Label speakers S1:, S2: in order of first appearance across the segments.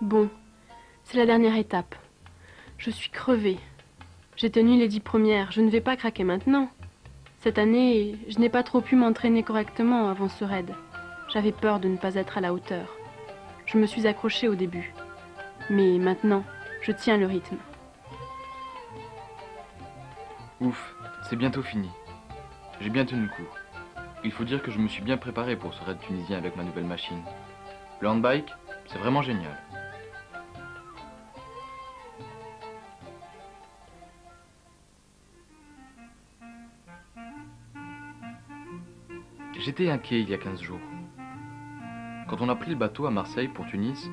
S1: Bon, c'est la dernière étape. Je suis crevée. J'ai tenu les 10 premières, je ne vais pas craquer maintenant. Cette année, je n'ai pas trop pu m'entraîner correctement avant ce raid. J'avais peur de ne pas être à la hauteur. Je me suis accrochée au début. Mais maintenant, je tiens le rythme.
S2: Ouf, c'est bientôt fini. J'ai bien tenu le coup. Il faut dire que je me suis bien préparé pour ce raid tunisien avec ma nouvelle machine. Le handbike, c'est vraiment génial. J'étais inquiet il y a 15 jours. Quand on a pris le bateau à Marseille pour Tunis,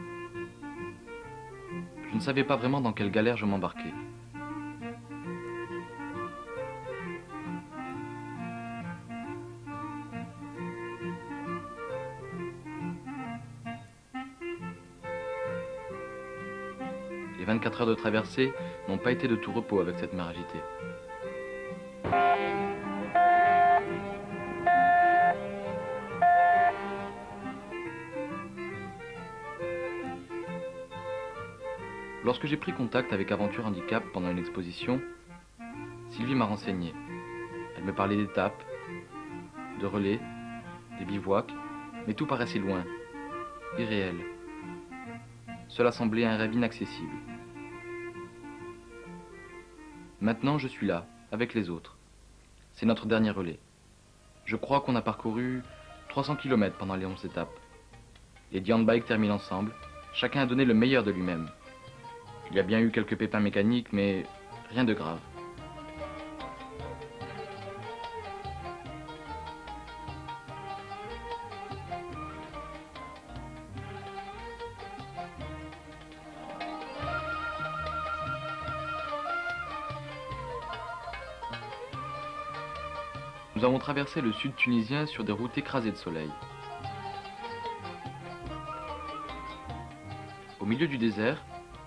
S2: je ne savais pas vraiment dans quelle galère je m'embarquais. Les 24 heures de traversée n'ont pas été de tout repos avec cette mer agitée. Lorsque j'ai pris contact avec Aventure Handicap pendant une exposition, Sylvie m'a renseigné. Elle me parlait d'étapes, de relais, des bivouacs, mais tout paraissait loin, irréel. Cela semblait un rêve inaccessible. Maintenant, je suis là, avec les autres. C'est notre dernier relais. Je crois qu'on a parcouru 300 km pendant les 11 étapes. Les 10 handbikes terminent ensemble, chacun a donné le meilleur de lui-même. Il y a bien eu quelques pépins mécaniques, mais rien de grave. Nous avons traversé le sud tunisien sur des routes écrasées de soleil. Au milieu du désert,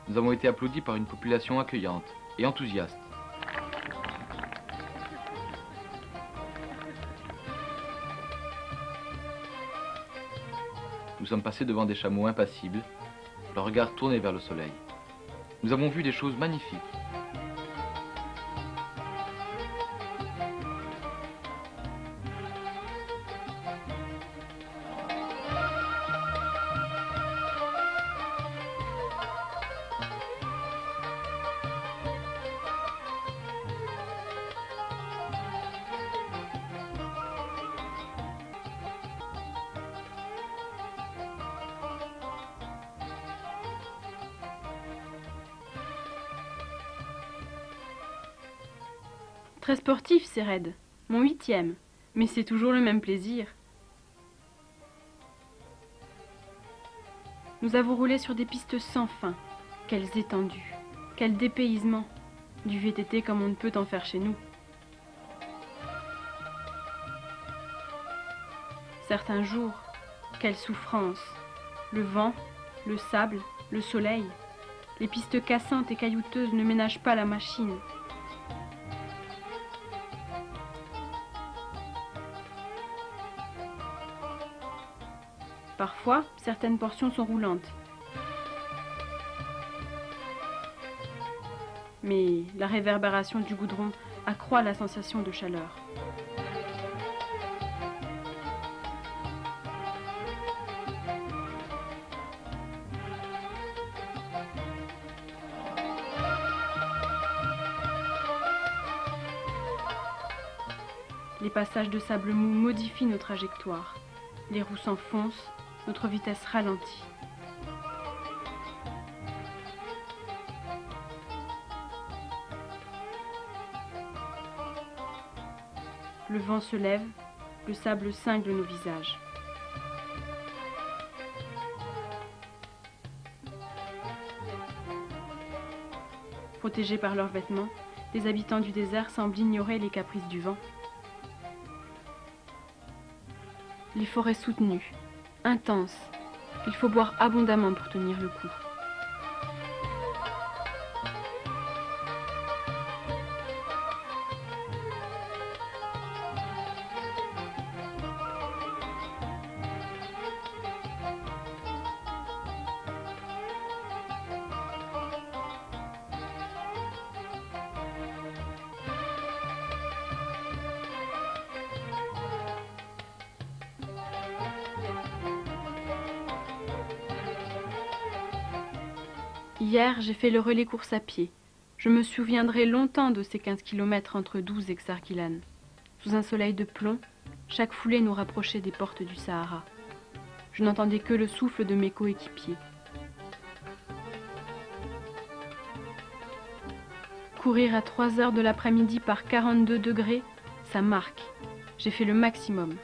S2: nous avons été applaudis par une population accueillante et enthousiaste. Nous sommes passés devant des chameaux impassibles, leur regard tourné vers le soleil. Nous avons vu des choses magnifiques.
S1: Très sportif, ces raids. Mon 8e. Mais c'est toujours le même plaisir. Nous avons roulé sur des pistes sans fin. Quelles étendues, quel dépaysement. Du VTT comme on ne peut en faire chez nous. Certains jours, quelle souffrance. Le vent, le sable, le soleil. Les pistes cassantes et caillouteuses ne ménagent pas la machine. Parfois, certaines portions sont roulantes. Mais la réverbération du goudron accroît la sensation de chaleur. Les passages de sable mou modifient nos trajectoires. Les roues s'enfoncent, notre vitesse ralentit. Le vent se lève, le sable cingle nos visages. Protégés par leurs vêtements, les habitants du désert semblent ignorer les caprices du vent. Les forêts soutenues, intenses. Il faut boire abondamment pour tenir le coup. Hier, j'ai fait le relais course à pied. Je me souviendrai longtemps de ces 15 kilomètres entre Douz et Xarguilan. Sous un soleil de plomb, chaque foulée nous rapprochait des portes du Sahara. Je n'entendais que le souffle de mes coéquipiers. Courir à 3 heures de l'après-midi par 42 degrés, ça marque. J'ai fait le maximum.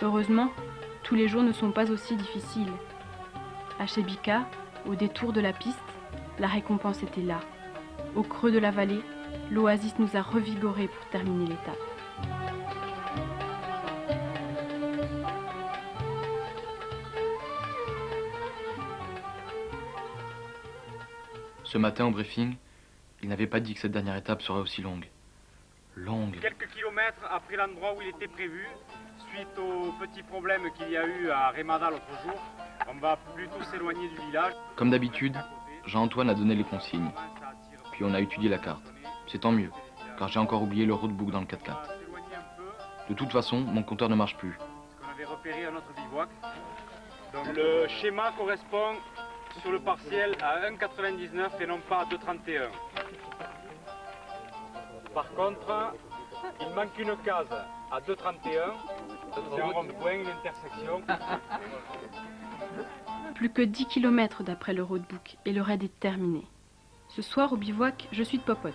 S1: Heureusement, tous les jours ne sont pas aussi difficiles. À Chebika, au détour de la piste, la récompense était là. Au creux de la vallée, l'oasis nous a revigorés pour terminer l'étape.
S2: Ce matin au briefing, il n'avait pas dit que cette dernière étape serait aussi longue. Longue.
S3: Quelques kilomètres après l'endroit où il était prévu, suite au petit problème qu'il y a eu à Remada l'autre jour, on va plutôt s'éloigner du village.
S2: Comme d'habitude, Jean-Antoine a donné les consignes. Puis on a étudié la carte. C'est tant mieux, car j'ai encore oublié le roadbook dans le 4x4. De toute façon, mon compteur ne marche plus.
S3: On avait repéré un autre bivouac. Donc, le schéma correspond sur le partiel à 1,99 et non pas à 2,31. Par contre, il manque une case à 2,31. C'est un rond-point, une intersection.
S1: Plus que 10 kilomètres d'après le roadbook et le raid est terminé. Ce soir au bivouac, je suis de popote.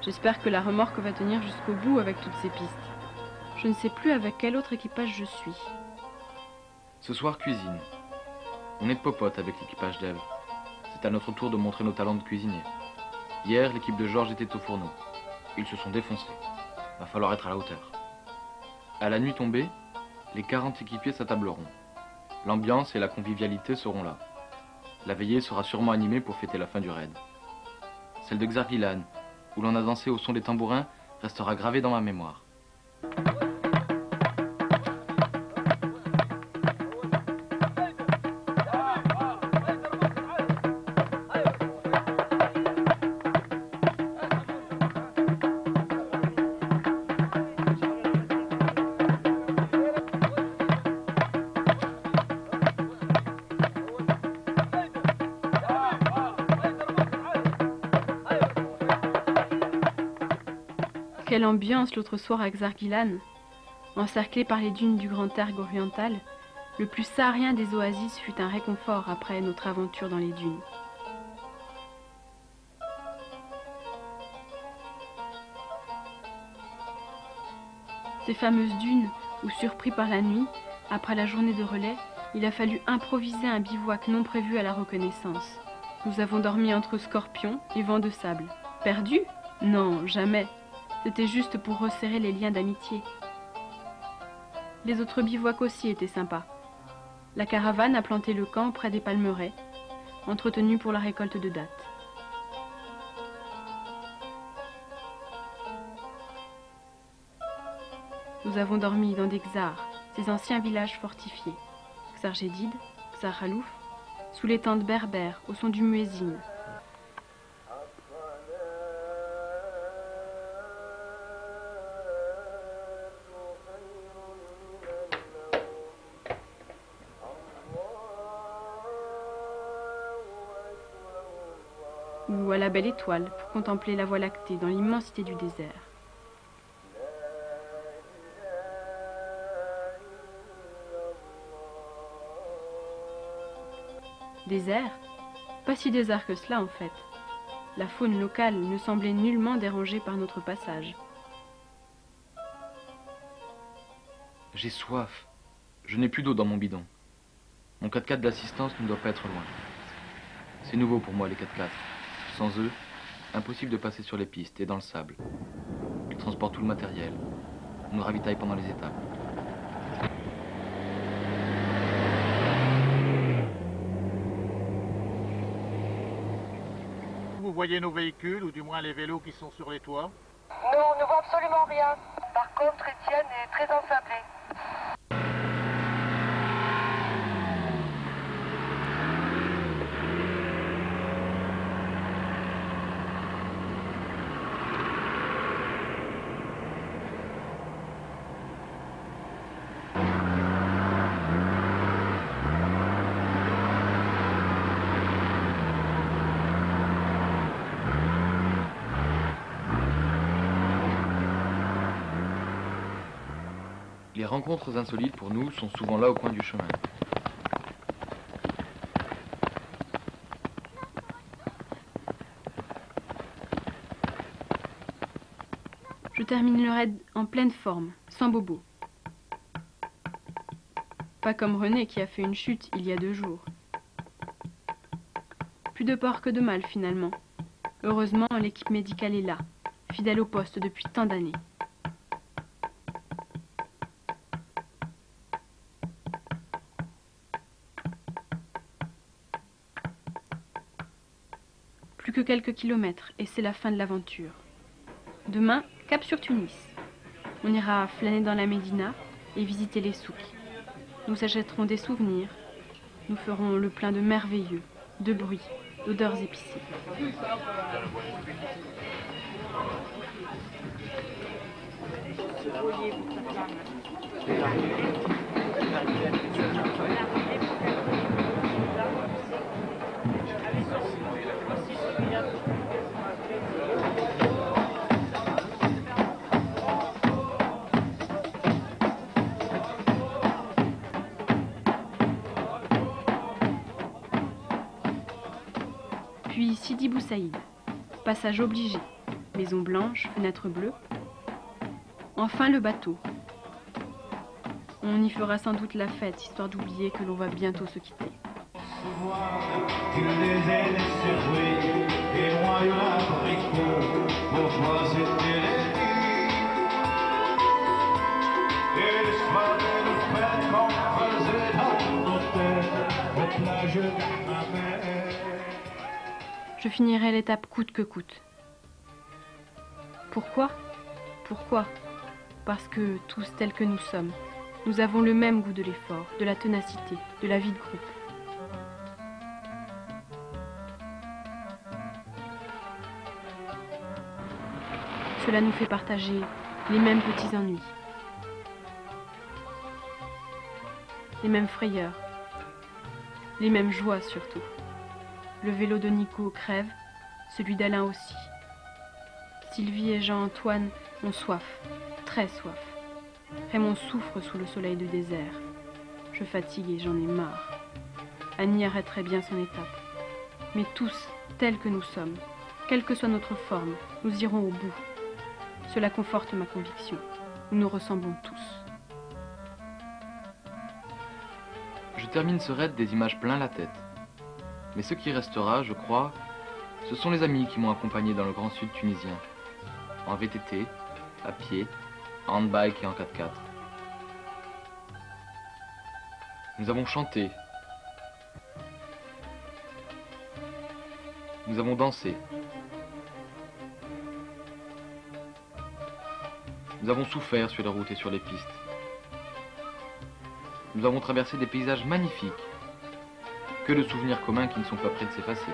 S1: J'espère que la remorque va tenir jusqu'au bout avec toutes ces pistes. Je ne sais plus avec quel autre équipage je suis.
S2: Ce soir, cuisine. On est de popote avec l'équipage d'Ève. C'est à notre tour de montrer nos talents de cuisinier. Hier, l'équipe de Georges était au fourneau. Ils se sont défoncés. Va falloir être à la hauteur. À la nuit tombée, les 40 équipiers s'attableront. L'ambiance et la convivialité seront là. La veillée sera sûrement animée pour fêter la fin du raid. Celle de Xarguilan, où l'on a dansé au son des tambourins, restera gravée dans ma mémoire.
S1: Quelle ambiance l'autre soir à Xarguilan. Encerclé par les dunes du Grand Erg oriental, le plus saharien des oasis fut un réconfort après notre aventure dans les dunes. Ces fameuses dunes où, surpris par la nuit, après la journée de relais, il a fallu improviser un bivouac non prévu à la reconnaissance. Nous avons dormi entre scorpions et vents de sable. Perdus? Non, jamais. C'était juste pour resserrer les liens d'amitié. Les autres bivouacs aussi étaient sympas. La caravane a planté le camp près des palmeraies, entretenu pour la récolte de dattes. Nous avons dormi dans des Xars, ces anciens villages fortifiés. Xarjedid, Xar Khalouf, sous les tentes berbères, au son du muezzin. Ou à la belle étoile pour contempler la voie lactée dans l'immensité du désert. Désert? Pas si désert que cela en fait. La faune locale ne semblait nullement dérangée par notre passage.
S2: J'ai soif. Je n'ai plus d'eau dans mon bidon. Mon 4x4 d'assistance ne doit pas être loin. C'est nouveau pour moi les 4x4. Sans eux, impossible de passer sur les pistes et dans le sable. Il transporte tout le matériel. On nous ravitaille pendant les étapes.
S4: Vous voyez nos véhicules, ou du moins les vélos qui sont sur les toits?
S5: Non, on ne voit absolument rien. Par contre, Étienne est très ensablé.
S2: Les rencontres insolites pour nous sont souvent là au coin du chemin.
S1: Je termine le raid en pleine forme, sans bobo. Pas comme René qui a fait une chute il y a 2 jours. Plus de peur que de mal finalement. Heureusement, l'équipe médicale est là, fidèle au poste depuis tant d'années. Plus que quelques kilomètres et c'est la fin de l'aventure. Demain, cap sur Tunis. On ira flâner dans la Médina et visiter les souks. Nous achèterons des souvenirs. Nous ferons le plein de merveilleux, de bruits, d'odeurs épicées. Puis Sidi Bou Saïd, passage obligé, maison blanche, fenêtre bleue. Enfin le bateau. On y fera sans doute la fête, histoire d'oublier que l'on va bientôt se quitter. Je finirai l'étape coûte que coûte. Pourquoi? Pourquoi? Parce que tous tels que nous sommes, nous avons le même goût de l'effort, de la ténacité, de la vie de groupe. Cela nous fait partager les mêmes petits ennuis, les mêmes frayeurs, les mêmes joies surtout. Le vélo de Nico crève, celui d'Alain aussi. Sylvie et Jean-Antoine ont soif, très soif. Raymond souffre sous le soleil du désert. Je fatigue et j'en ai marre. Annie arrêterait bien son étape. Mais tous, tels que nous sommes, quelle que soit notre forme, nous irons au bout. Cela conforte ma conviction. Nous nous ressemblons tous.
S2: Je termine ce raid des images plein la tête. Mais ce qui restera, je crois, ce sont les amis qui m'ont accompagné dans le grand sud tunisien. En VTT, à pied, en handbike et en 4x4. Nous avons chanté. Nous avons dansé. Nous avons souffert sur les routes et sur les pistes. Nous avons traversé des paysages magnifiques. Que de souvenirs communs qui ne sont pas près de s'effacer.